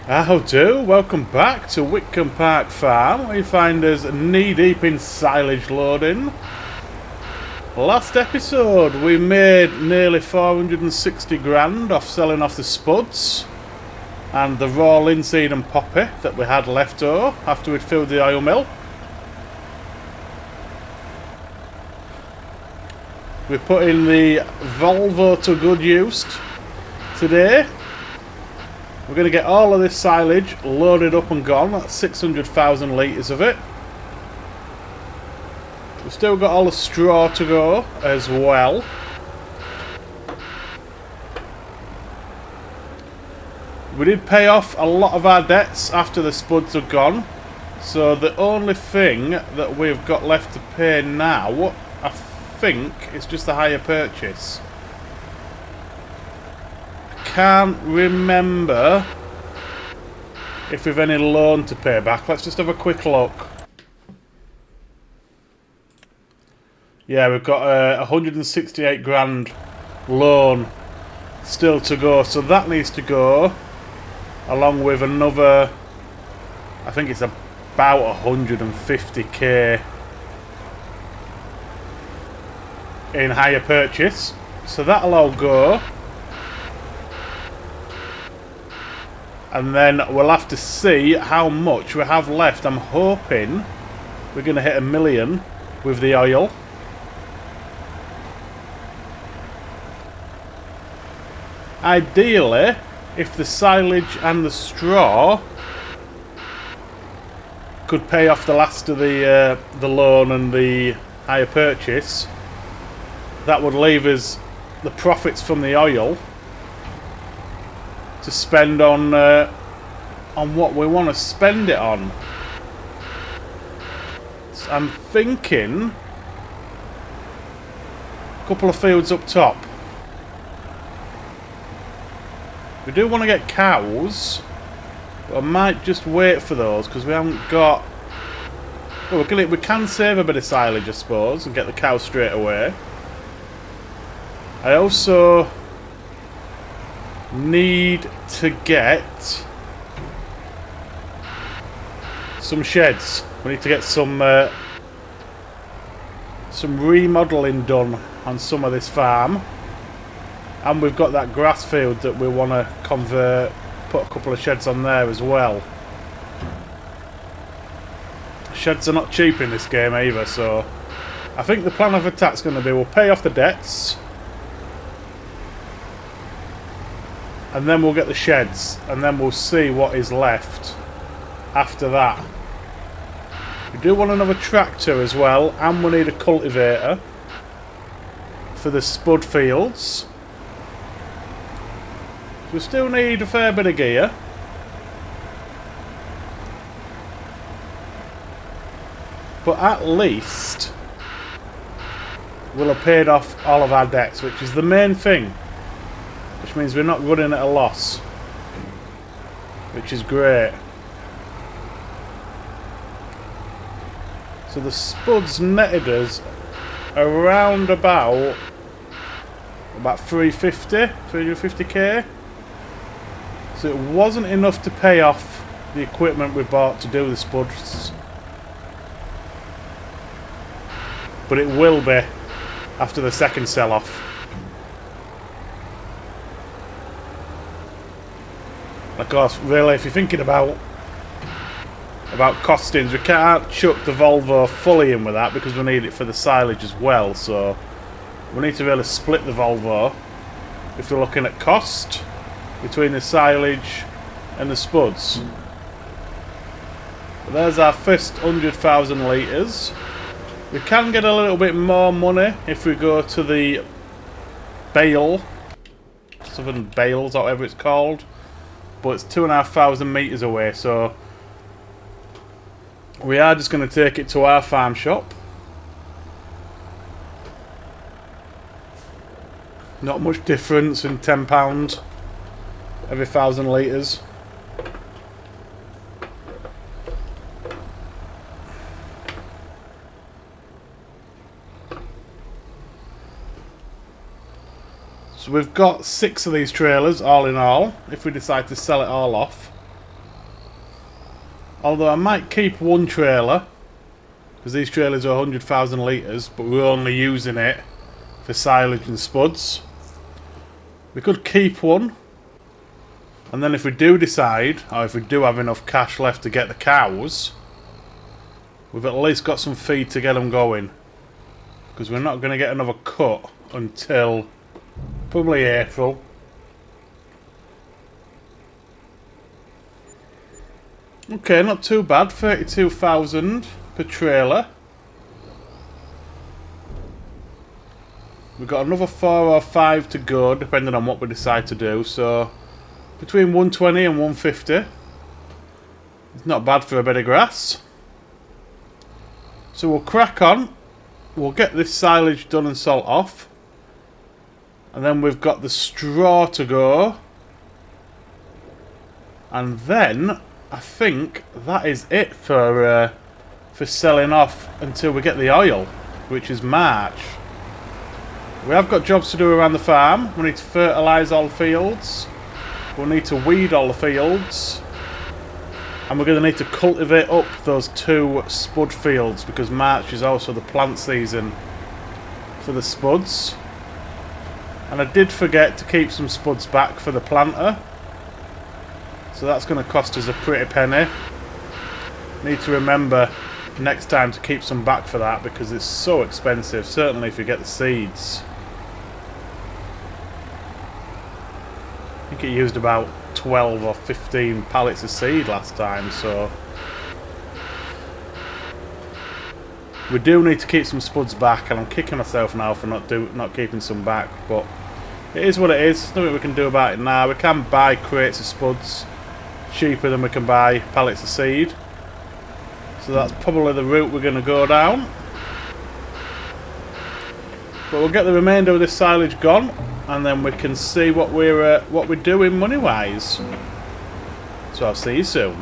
How do? Welcome back to Witcombe Park Farm, where you find us knee-deep in silage loading. Last episode we made nearly 460 grand off selling off the spuds and the raw linseed and poppy that we had left over after we'd filled the oil mill. We put in the Volvo to good use today. We're going to get all of this silage loaded up and gone. That's 600,000 litres of it. We've still got all the straw to go as well. We did pay off a lot of our debts after the spuds are gone. So the only thing that we've got left to pay now, I think, is just the hire purchase. Can't remember if we've any loan to pay back. Let's just have a quick look. Yeah, we've got a 168 grand loan still to go, so that needs to go along with another, I think it's about 150k in hire purchase, so that'll all go. And then we'll have to see how much we have left. I'm hoping we're going to hit 1 million with the oil. Ideally, if the silage and the straw could pay off the last of the loan and the hire purchase, that would leave us the profits from the oil to spend on what we want to spend it on. So I'm thinking a couple of fields up top. We do want to get cows, but I might just wait for those because we haven't got. Well, we can save a bit of silage, I suppose, and get the cows straight away. I also need to get some sheds. We need to get some remodelling done on some of this farm, and we've got that grass field that we want to convert, put a couple of sheds on there as well. Sheds are not cheap in this game either, so I think the plan of attack's going to be we'll pay off the debts, and then we'll get the sheds, and then we'll see what is left after that. We do want another tractor as well, and we need a cultivator for the spud fields. We still need a fair bit of gear. But at least we'll have paid off all of our debts, which is the main thing. Which means we're not running at a loss, which is great. So the spuds netted us around about 350k. So it wasn't enough to pay off the equipment we bought to do the spuds, but it will be after the second sell-off. Of course, really, if you're thinking about costings, we can't chuck the Volvo fully in with that because we need it for the silage as well, so we need to really split the Volvo if we're looking at cost between the silage and the spuds. But there's our first 100,000 litres. We can get a little bit more money if we go to the bale, southern bales or whatever it's called, but it's 2,500 metres away, so we are just going to take it to our farm shop. Not much difference in £10 every 1,000 litres. So we've got 6 of these trailers all in all, if we decide to sell it all off. Although I might keep one trailer, because these trailers are 100,000 litres, but we're only using it for silage and spuds. We could keep one, and then if we do decide, or if we do have enough cash left to get the cows, we've at least got some feed to get them going. Because we're not going to get another cut until probably April. Okay, not too bad. 32,000 per trailer. We've got another 4 or 5 to go, depending on what we decide to do. So, between 120 and 150. It's not bad for a bit of grass. So we'll crack on. We'll get this silage done and salt off. And then we've got the straw to go. And then I think that is it for selling off until we get the oil, which is March. We have got jobs to do around the farm. We need to fertilise all the fields. We'll need to weed all the fields. And we're going to need to cultivate up those 2 spud fields, because March is also the plant season for the spuds. And I did forget to keep some spuds back for the planter. So that's going to cost us a pretty penny. Need to remember next time to keep some back for that, because it's so expensive, certainly if you get the seeds. I think it used about 12 or 15 pallets of seed last time, so we do need to keep some spuds back, and I'm kicking myself now for not keeping some back, but it is what it is. There's nothing we can do about it now. We can buy crates of spuds cheaper than we can buy pallets of seed, so that's probably the route we're going to go down. But we'll get the remainder of this silage gone, and then we can see what we're doing money wise. So I'll see you soon.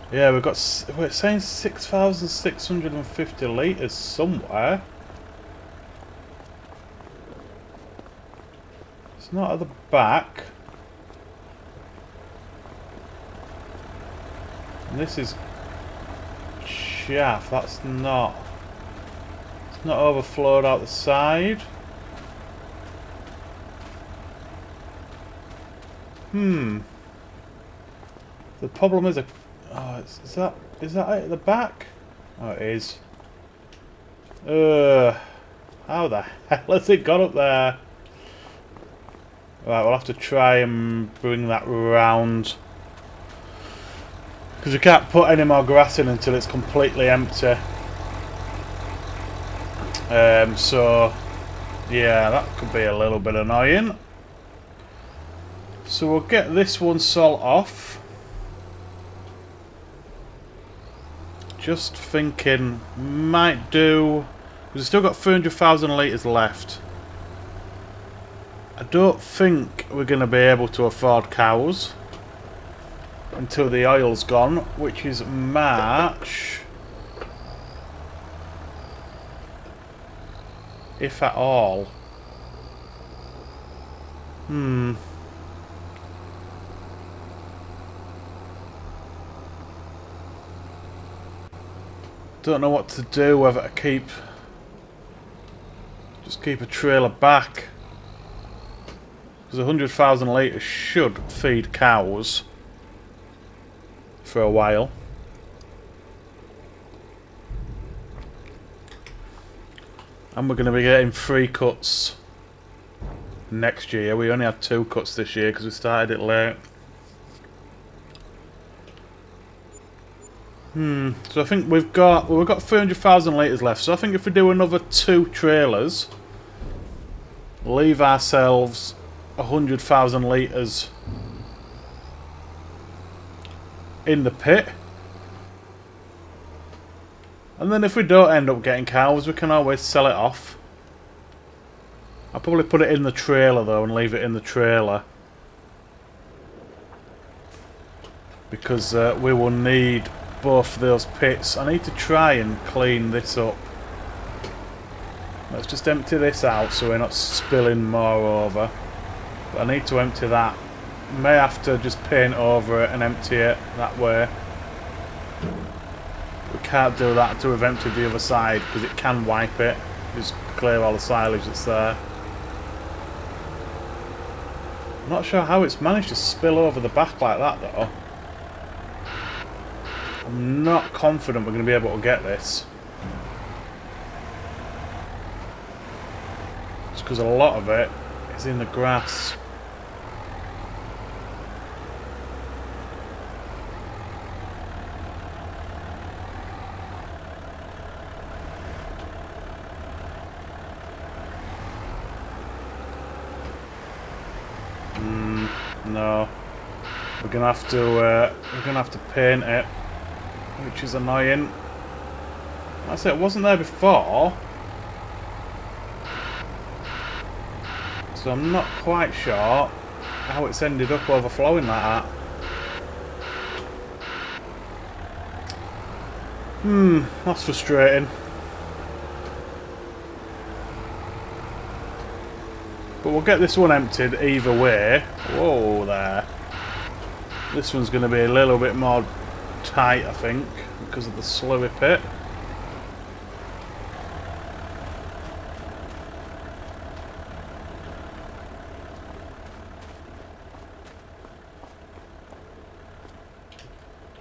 Yeah, we're saying 6,650 litres somewhere. It's not at the back. And this is chaff. That's not. It's not overflowed out the side. The problem is oh, is that it at the back? Oh, it is. How the hell has it got up there? Right, we'll have to try and bring that round, because we can't put any more grass in until it's completely empty. So yeah, that could be a little bit annoying. So we'll get this one salt off. Just thinking, might do, because we've still got 300,000 litres left. I don't think we're going to be able to afford cows. until the oil's gone, which is March, if at all. Don't know what to do, whether to just keep a trailer back, because 100,000 litres should feed cows for a while. And we're going to be getting 3 cuts next year. We only had 2 cuts this year because we started it late. So I think we've got 300,000 litres left. So I think if we do another 2 trailers, leave ourselves 100,000 litres in the pit. And then if we don't end up getting cows, we can always sell it off. I'll probably put it in the trailer though and leave it in the trailer, because we will need both of those pits. I need to try and clean this up. Let's just empty this out so we're not spilling more over. But I need to empty that. May have to just paint over it and empty it that way. We can't do that until we've emptied the other side, because it can wipe it. Just clear all the silage that's there. I'm not sure how it's managed to spill over the back like that though. I'm not confident we're going to be able to get this. Just because a lot of it is in the grass. No, we're gonna have to paint it, which is annoying. That's it. It wasn't there before, so I'm not quite sure how it's ended up overflowing like that. That's frustrating. But we'll get this one emptied either way. Whoa there. This one's going to be a little bit more tight, I think, because of the sloughy pit.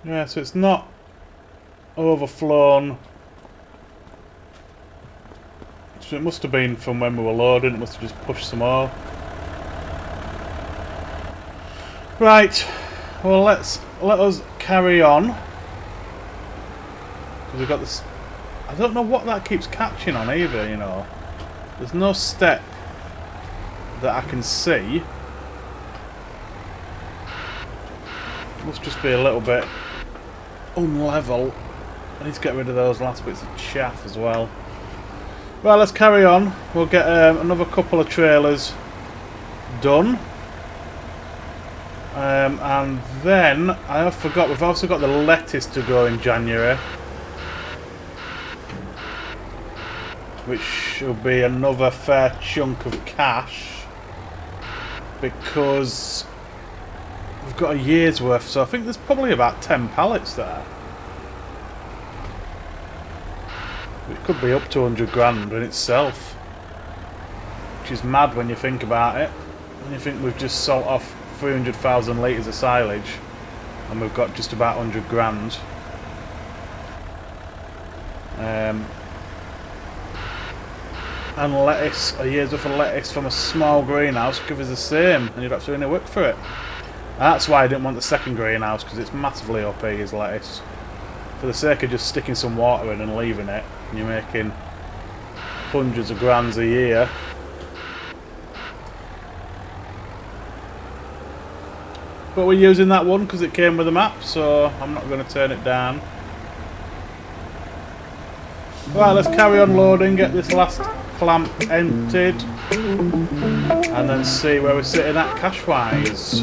Yeah, so it's not overflown. So it must have been from when we were loading, it must have just pushed some more. Right, well let us carry on. Because we've got this, I don't know what that keeps catching on either, you know. There's no step that I can see. It must just be a little bit unlevel. I need to get rid of those last bits of chaff as well. Well, let's carry on. We'll get another couple of trailers done. And then, I have forgot, we've also got the lettuce to go in January. Which will be another fair chunk of cash. Because we've got a year's worth, so I think there's probably about 10 pallets there. It could be up to 100 grand in itself, which is mad when you think about it. When you think we've just sold off 300,000 litres of silage and we've got just about 100 grand. And lettuce, a year's worth of lettuce from a small greenhouse would give us the same, and you'd have to do any work for it. That's why I didn't want the second greenhouse, because it's massively OP as lettuce. For the sake of just sticking some water in and leaving it, you're making hundreds of grands a year. But we're using that one because it came with a map, so I'm not going to turn it down. Right, let's carry on loading, get this last clamp emptied, and then see where we're sitting at cash-wise.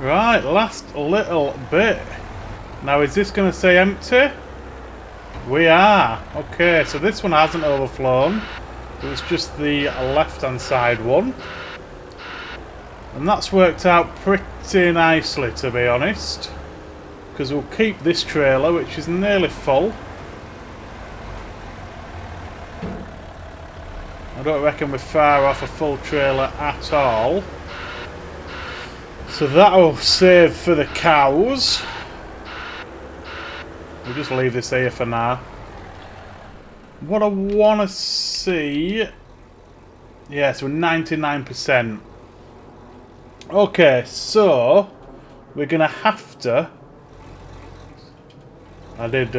Right, last little bit. Now, is this going to say empty? We are. Okay, so this one hasn't overflown. It was just the left-hand side one. And that's worked out pretty nicely, to be honest. Because we'll keep this trailer, which is nearly full. I don't reckon we're far off a full trailer at all. So that'll save for the cows. We'll just leave this here for now. What I want to see... Yeah, so 99%. Okay, so... We're going to have to... I did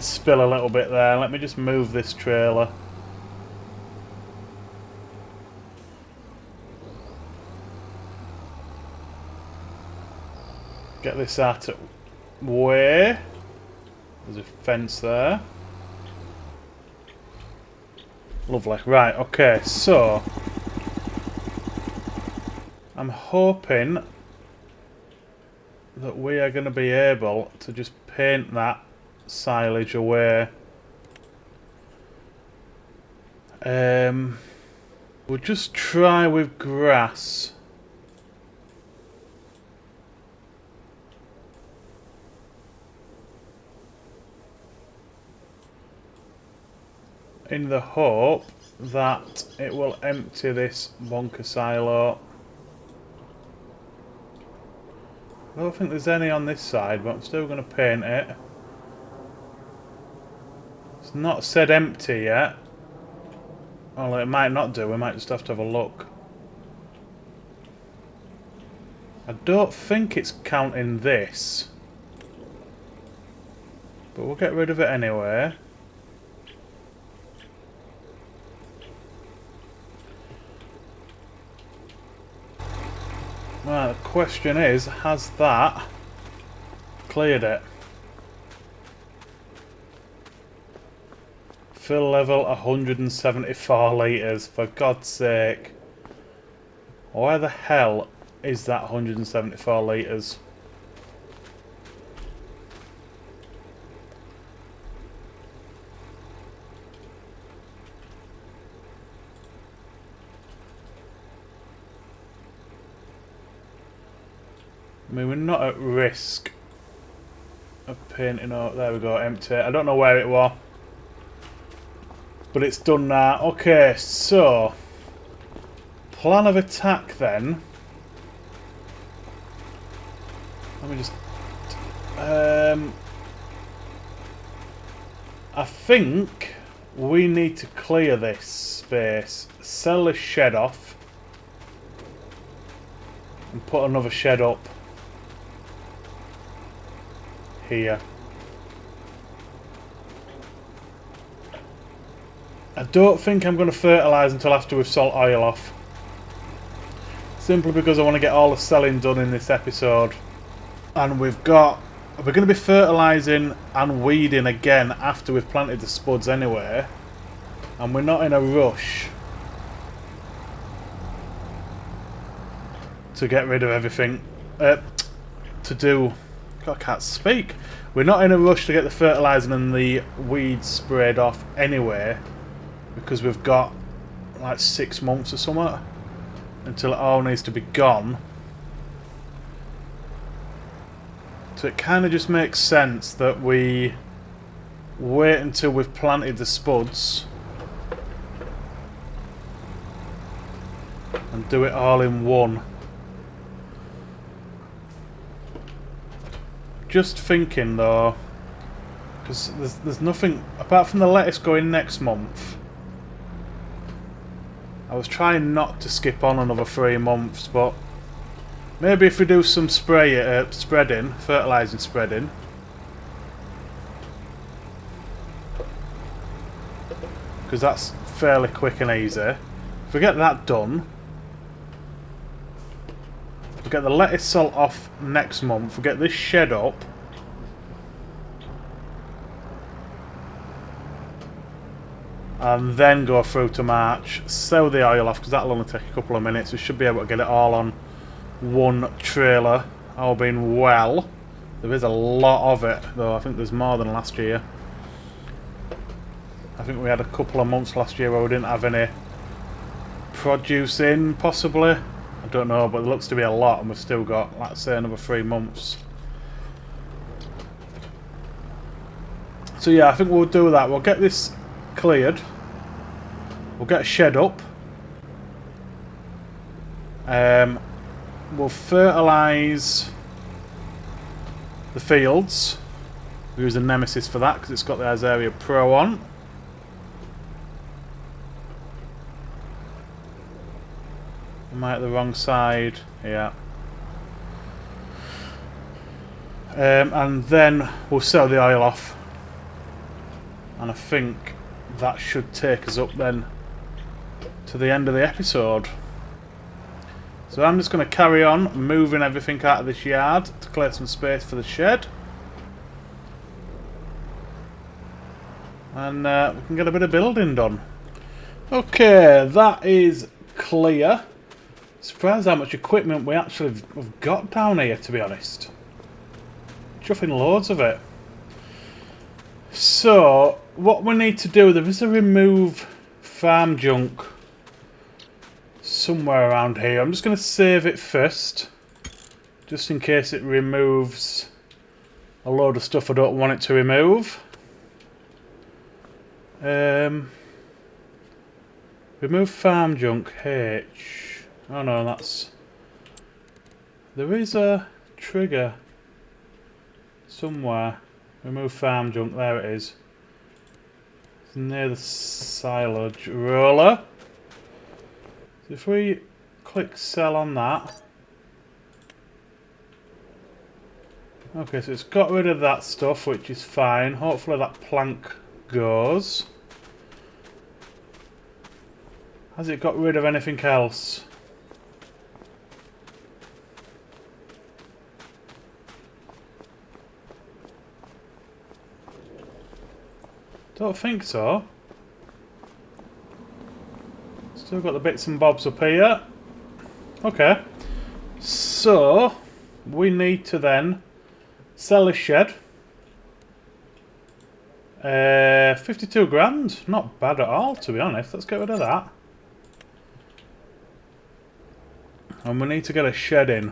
spill a little bit there. Let me just move this trailer. Get this out of the way. There's a fence there. Lovely. Right, okay, so I'm hoping that we are going to be able to just paint that silage away. We'll just try with grass. In the hope that it will empty this bunker silo. I don't think there's any on this side, but I'm still going to paint it. It's not said empty yet. Well, it might not do. We might just have to have a look. I don't think it's counting this. But we'll get rid of it anyway. Right, the question is, has that cleared it? Fill level 174 litres, for God's sake. Why the hell is that 174 litres? I mean, we're not at risk of painting out. There we go, empty. I don't know where it was, but it's done now. Okay, so plan of attack then. Let me just... I think we need to clear this space, sell this shed off, and put another shed up here. I don't think I'm going to fertilise until after we've salt oil off. Simply because I want to get all the selling done in this episode. And we're going to be fertilising and weeding again after we've planted the spuds anyway. And we're not in a rush to get rid of everything. To do... God, I can't speak. We're not in a rush to get the fertilising and the weeds sprayed off anyway, because we've got like 6 months or something until it all needs to be gone. So it kind of just makes sense that we wait until we've planted the spuds and do it all in one. Just thinking though, because there's nothing apart from the lettuce going next month. I was trying not to skip on another 3 months, but maybe if we do some spreading, fertilising spreading, because that's fairly quick and easy. If we get that done, we get the lettuce salt off next month, we get this shed up, and then go through to March, sell the oil off because that'll only take a couple of minutes. We should be able to get it all on one trailer, all being well. There is a lot of it though. I think there's more than last year. I think we had a couple of months last year where we didn't have any produce in, possibly. I don't know, but it looks to be a lot, and we've still got, like I say, another 3 months. So yeah, I think we'll do that. We'll get this cleared. We'll get a shed up. We'll fertilise the fields. We use a Nemesis for that because it's got the Azaria Pro on. Am I at the wrong side? Yeah. And then we'll sell the oil off. And I think that should take us up then to the end of the episode. So I'm just going to carry on moving everything out of this yard to clear some space for the shed. And we can get a bit of building done. Okay, that is clear. Surprised how much equipment we actually have got down here, to be honest. Chuffing loads of it. So, what we need to do, there is a remove farm junk somewhere around here. I'm just going to save it first, just in case it removes a load of stuff I don't want it to remove. Remove farm junk H. Oh no, that's... There is a trigger somewhere. Remove farm junk, there it is. It's near the silage roller. So if we click sell on that. Okay, so it's got rid of that stuff, which is fine. Hopefully that plank goes. Has it got rid of anything else? Don't think so. Still got the bits and bobs up here. Okay. So, we need to then sell this shed. 52 grand. Not bad at all, to be honest. Let's get rid of that. And we need to get a shed in.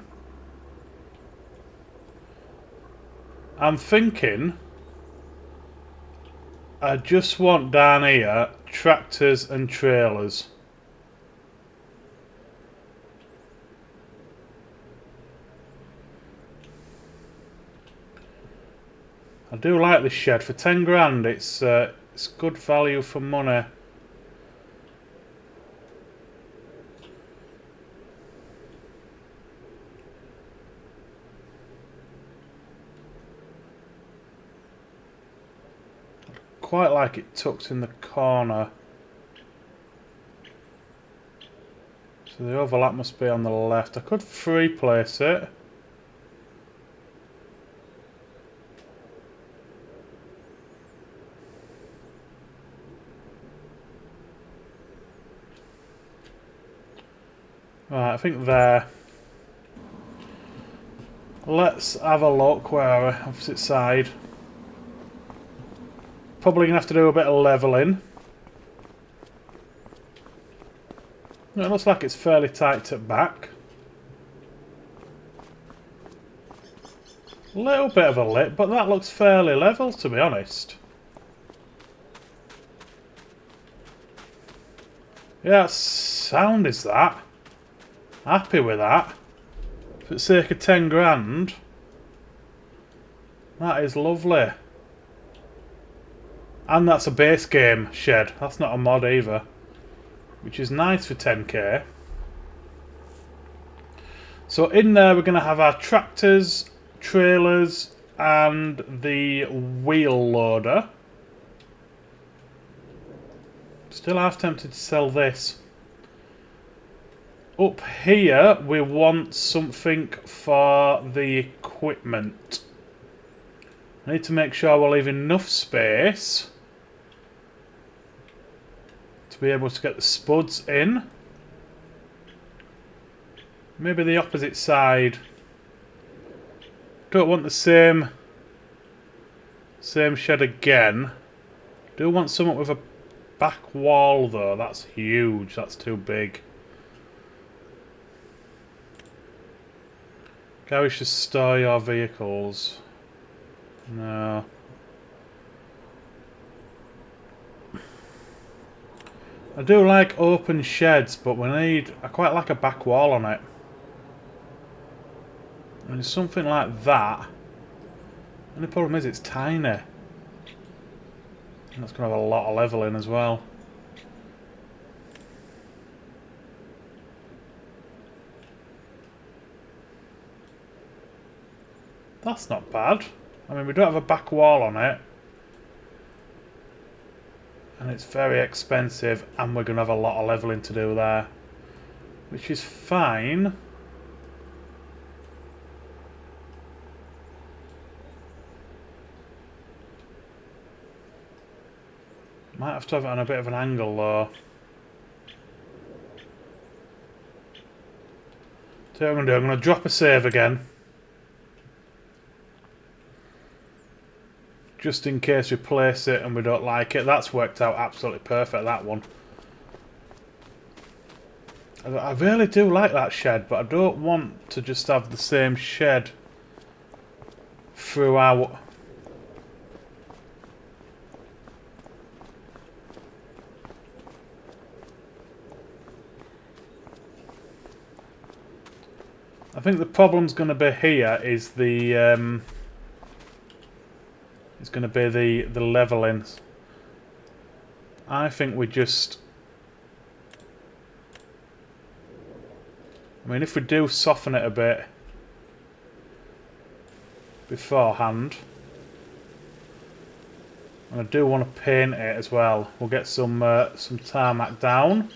I'm thinking... I just want down here tractors and trailers. I do like this shed for 10 grand. It's good value for money. Quite like it tucked in the corner. So the overlap must be on the left. I could free place it. Right, I think there. Let's have a look. Where are we? Opposite side. Probably going to have to do a bit of levelling. It looks like it's fairly tight at back. A little bit of a lip, but that looks fairly level, to be honest. Yeah, sound is that. Happy with that. For the sake of 10 grand. That is lovely. And that's a base game shed. That's not a mod either. Which is nice for 10k. So in there we're going to have our tractors, trailers and the wheel loader. Still half tempted to sell this. Up here we want something for the equipment. I need to make sure we'll leave enough space be able to get the spuds in. Maybe the opposite side. Don't want the same shed again. Do want something with a back wall though. That's huge. That's too big. Garage to store your vehicles. No. I do like open sheds, but I quite like a back wall on it. And something like that. And the problem is it's tiny. And that's going to have a lot of leveling as well. That's not bad. I mean, we don't have a back wall on it. And it's very expensive, and we're going to have a lot of leveling to do there. Which is fine. Might have to have it on a bit of an angle though. So what I'm going to do, I'm going to drop a save again. Just in case we place it and we don't like it. That's worked out absolutely perfect, that one. I really do like that shed, but I don't want to just have the same shed throughout. I think the problem's going to be here is the it's going to be the leveling. I think we just, I mean, if we do soften it a bit beforehand, and I do want to paint it as well. We'll get some tarmac down.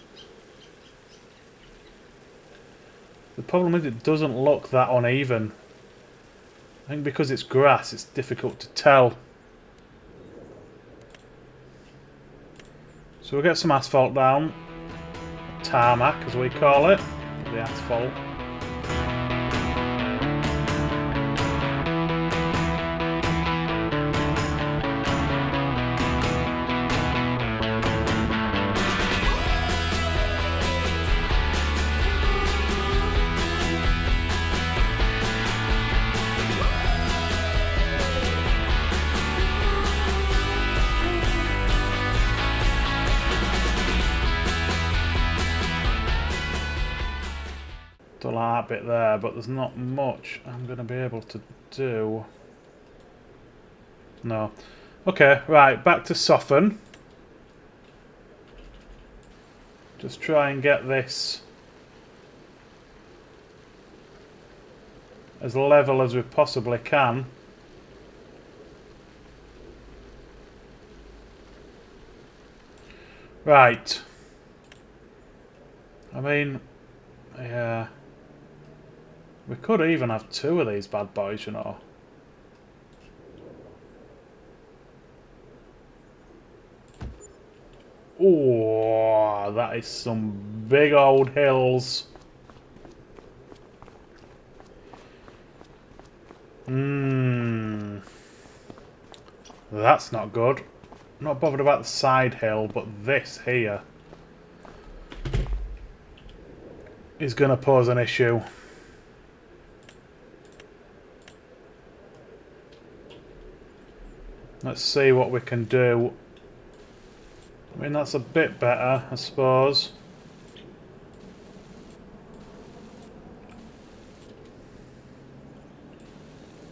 The problem is it doesn't look that uneven. I think because it's grass, it's difficult to tell. So we'll get some asphalt down. Tarmac, as we call it. The asphalt. Don't like that bit there, but there's not much I'm going to be able to do. No. Okay, right, back to soften. Just try and get this as level as we possibly can. Right. I mean, yeah. We could even have two of these bad boys, you know. Oh, that is some big old hills. That's not good. I'm not bothered about the side hill, but this here is going to pose an issue. Let's see what we can do. I mean, that's a bit better, I suppose.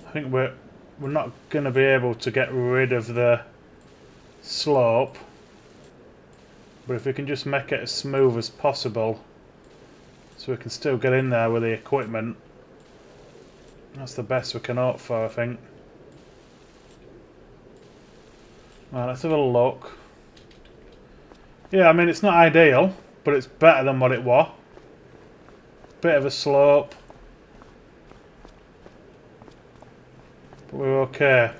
I think we're not going to be able to get rid of the slope. But if we can just make it as smooth as possible, so we can still get in there with the equipment, that's the best we can hope for, I think. Right, let's have a look. Yeah, I mean, it's not ideal, but it's better than what it was. Bit of a slope. But we're okay.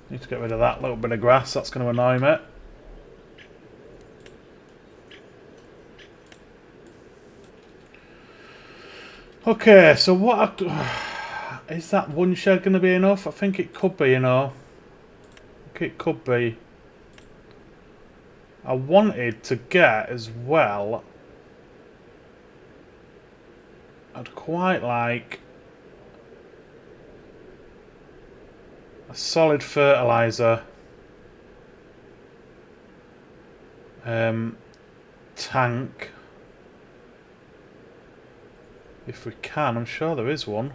Need to get rid of that little bit of grass, that's going to annoy me. Okay, so what is that one shed going to be enough? I think it could be, you know. I think it could be. I wanted to get as well. I'd quite like a solid fertilizer tank. If we can, I'm sure there is one.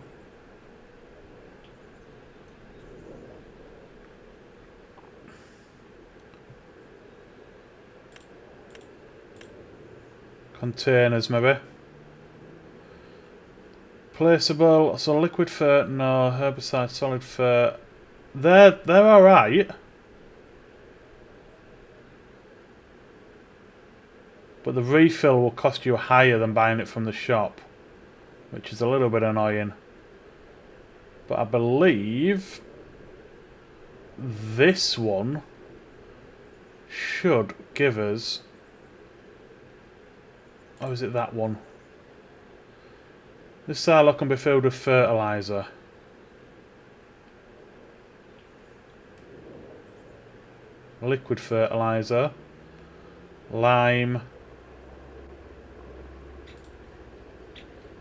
Containers, maybe. Placeable, so liquid fert, no. Herbicide, solid fert. They're alright. But the refill will cost you higher than buying it from the shop, which is a little bit annoying. But I believe this one should give us... Or is it that one? This silo can be filled with fertilizer. Liquid fertilizer. Lime.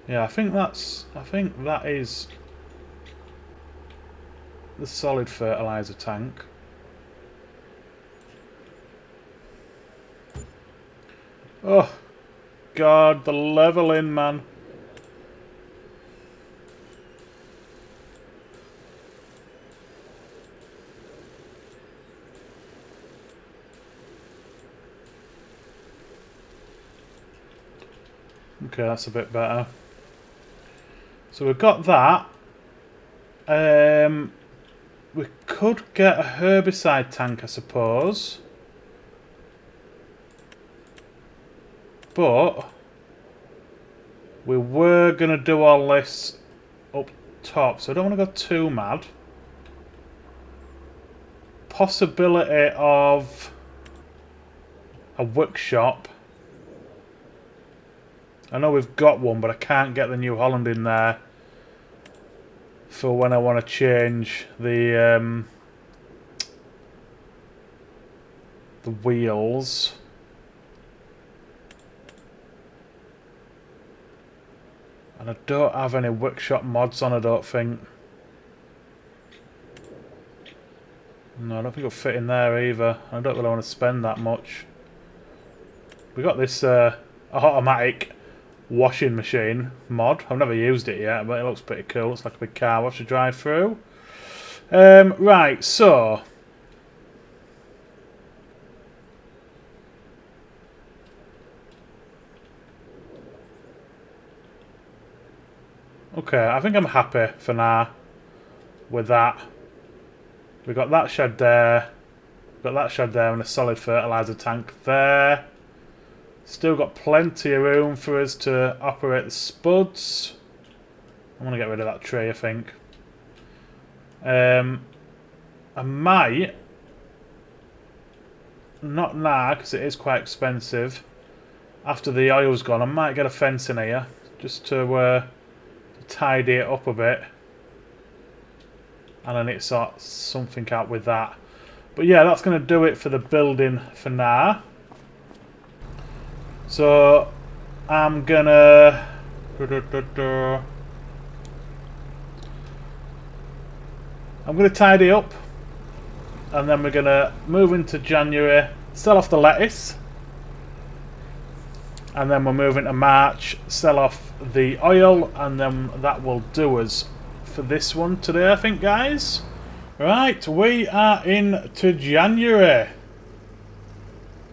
Yeah, I think that is the solid fertilizer tank. Oh God, the leveling, man. Okay, that's a bit better. So we've got that. We could get a herbicide tank, I suppose. But we were going to do all this up top, so I don't want to go too mad. Possibility of a workshop. I know we've got one, but I can't get the New Holland in there for when I want to change the wheels. And I don't have any workshop mods on, I don't think. No, I don't think it'll fit in there either. I don't really want to spend that much. We got this automatic washing machine mod. I've never used it yet, but it looks pretty cool. It's like a big car wash to drive through. Right, so okay, I think I'm happy for now with that. We've got that shed there. We've got that shed there and a solid fertilizer tank there. Still got plenty of room for us to operate the spuds. I'm going to get rid of that tree, I think. I might, not now because it is quite expensive, after the oil's gone, I might get a fence in here just to tidy it up a bit. And I need to sort something out with that. But yeah, that's going to do it for the building for now. So I'm gonna tidy up, and then we're gonna move into January, sell off the lettuce, and then we're moving to March, sell off the oil, and then that will do us for this one today, I think, guys. Right, we are into January.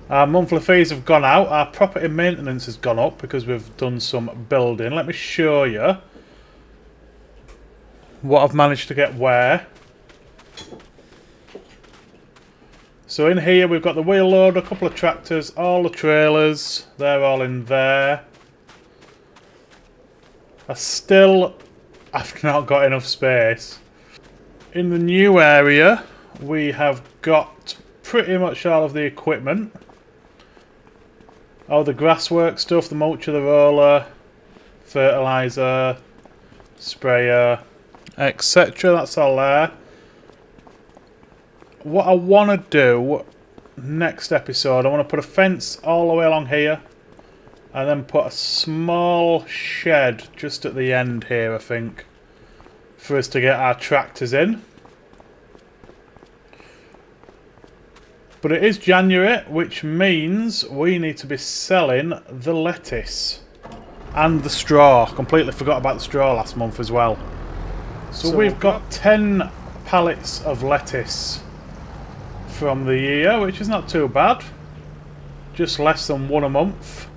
Our monthly fees have gone out. Our property maintenance has gone up because we've done some building. Let me show you what I've managed to get where. So in here we've got the wheel loader, a couple of tractors, all the trailers. They're all in there. I've not got enough space. In the new area we have got pretty much all of the equipment. All the grasswork stuff, the mulcher, the roller, fertiliser, sprayer, etc. That's all there. What I want to do next episode, I want to put a fence all the way along here and then put a small shed just at the end here, I think, for us to get our tractors in. But it is January, which means we need to be selling the lettuce and the straw. Completely forgot about the straw last month as well. So we've got 10 pallets of lettuce from the year, which is not too bad. Just less than one a month.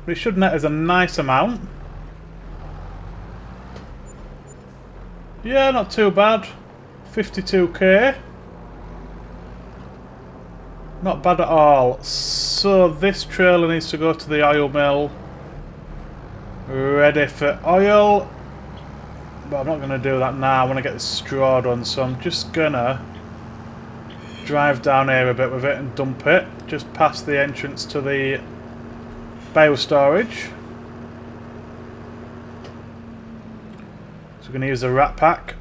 But it should net us a nice amount. Yeah, not too bad. 52k. Not bad at all. So this trailer needs to go to the oil mill. Ready for oil. But I'm not going to do that now. I want to get the straw done. So I'm just going to drive down here a bit with it and dump it. Just past the entrance to the bale storage. So we're going to use the rat pack.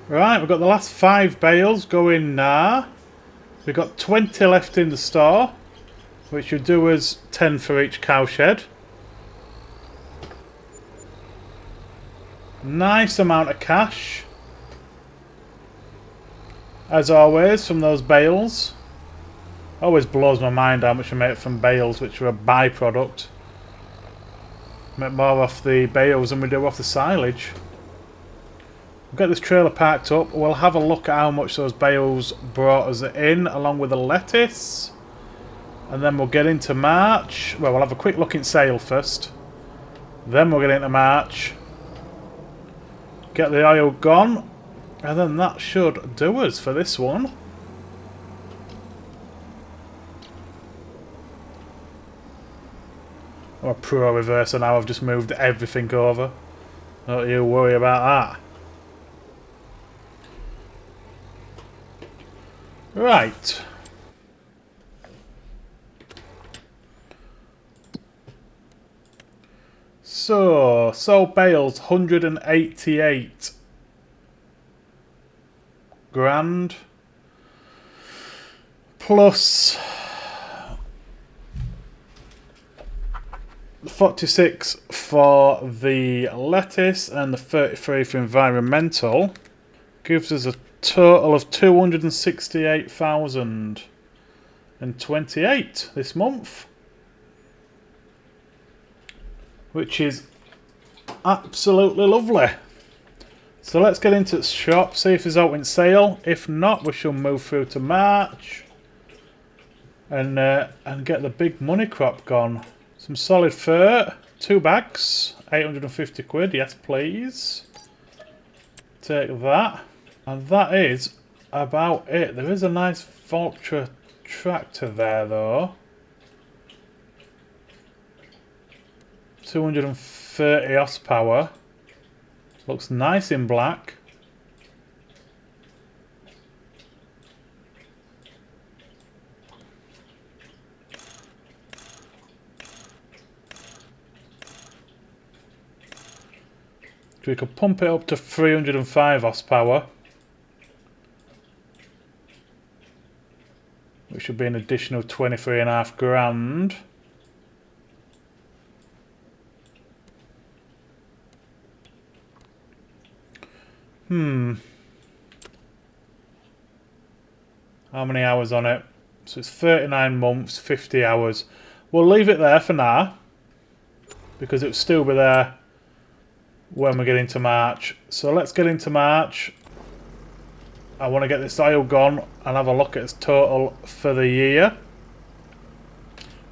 Right, we've got the last 5 bales going now. We've got 20 left in the store, which should do us 10 for each cowshed. Nice amount of cash, as always, from those bales. Always blows my mind how much I make from bales, which are a byproduct. Make more off the bales than we do off the silage. We'll get this trailer parked up. We'll have a look at how much those bales brought us in, along with the lettuce. And then we'll get into March. Well, we'll have a quick look in sale first. Then we'll get into March. Get the oil gone. And then that should do us for this one. I'm a pro reverser now. I've just moved everything over. Don't you worry about that. Right. So, sold bales 188 grand plus 46 for the lettuce and the 33 for environmental. Gives us a total of 268,028 this month, which is absolutely lovely. So let's get into the shop, see if it's out in sale. If not, we shall move through to March and get the big money crop gone. Some solid fur, 2 bags, 850 quid. Yes, please. Take that. And that is about it. There is a nice Valtra tractor there, though. 230 horsepower. Looks nice in black. So we could pump it up to 305 horsepower. Which should be an additional 23.5 grand. How many hours on it? So it's 39 months, 50 hours. We'll leave it there for now, because it'll still be there when we get into March. So let's get into March. I want to get this oil gone and have a look at its total for the year.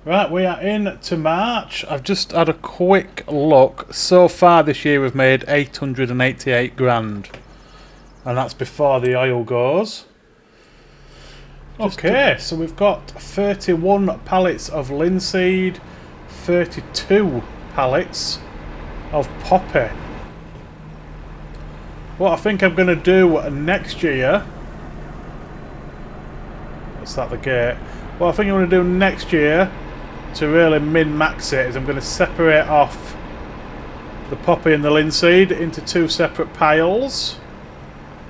Right, we are in to March. I've just had a quick look. So far this year we've made 888 grand. And that's before the oil goes. Okay, so we've got 31 pallets of linseed, 32 pallets of poppy. What I think I'm going to do next year... What's that, the gate? What I think I'm going to do next year to really min-max it is I'm going to separate off the poppy and the linseed into two separate piles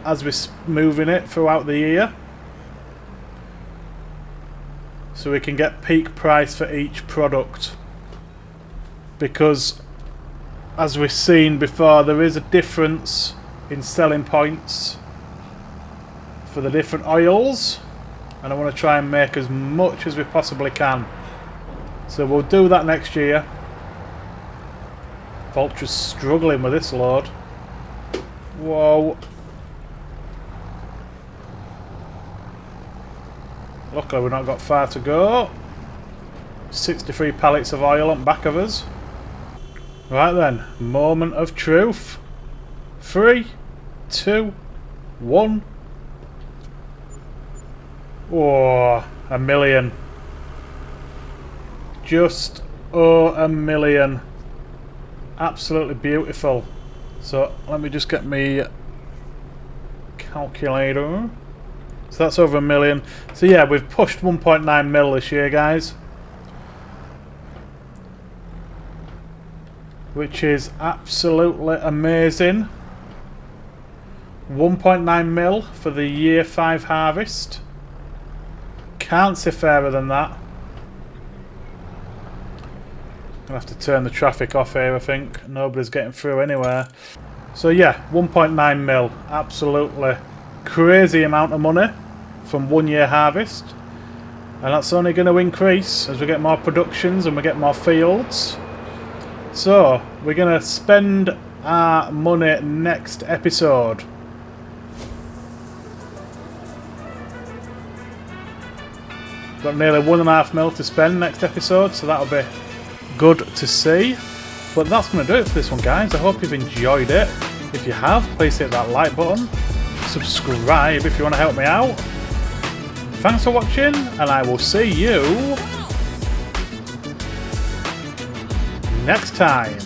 as we're moving it throughout the year, so we can get peak price for each product, because as we've seen before there is a difference in selling points for the different oils, and I want to try and make as much as we possibly can. So we'll do that next year. Vulture's struggling with this load. Whoa. Luckily we've not got far to go. 63 pallets of oil on back of us. Right then, moment of truth. 3, 2, 1. Oh, a million. Just $1 million. Absolutely beautiful. So let me just get me calculator. So that's over $1 million. So yeah, we've pushed 1.9 mil this year, guys, which is absolutely amazing. 1.9 mil for the year 5 harvest. Can't say fairer than that. Gonna have to turn the traffic off here, I think. Nobody's getting through anywhere. So yeah, 1.9 mil. Absolutely crazy amount of money from 1 year harvest. And that's only going to increase as we get more productions and we get more fields. So we're going to spend our money next episode. Got nearly 1.5 mil to spend next episode, so that'll be good to see. But that's going to do it for this one, guys. I hope you've enjoyed it. If you have, please hit that like button. Subscribe if you want to help me out. Thanks for watching, and I will see you next time.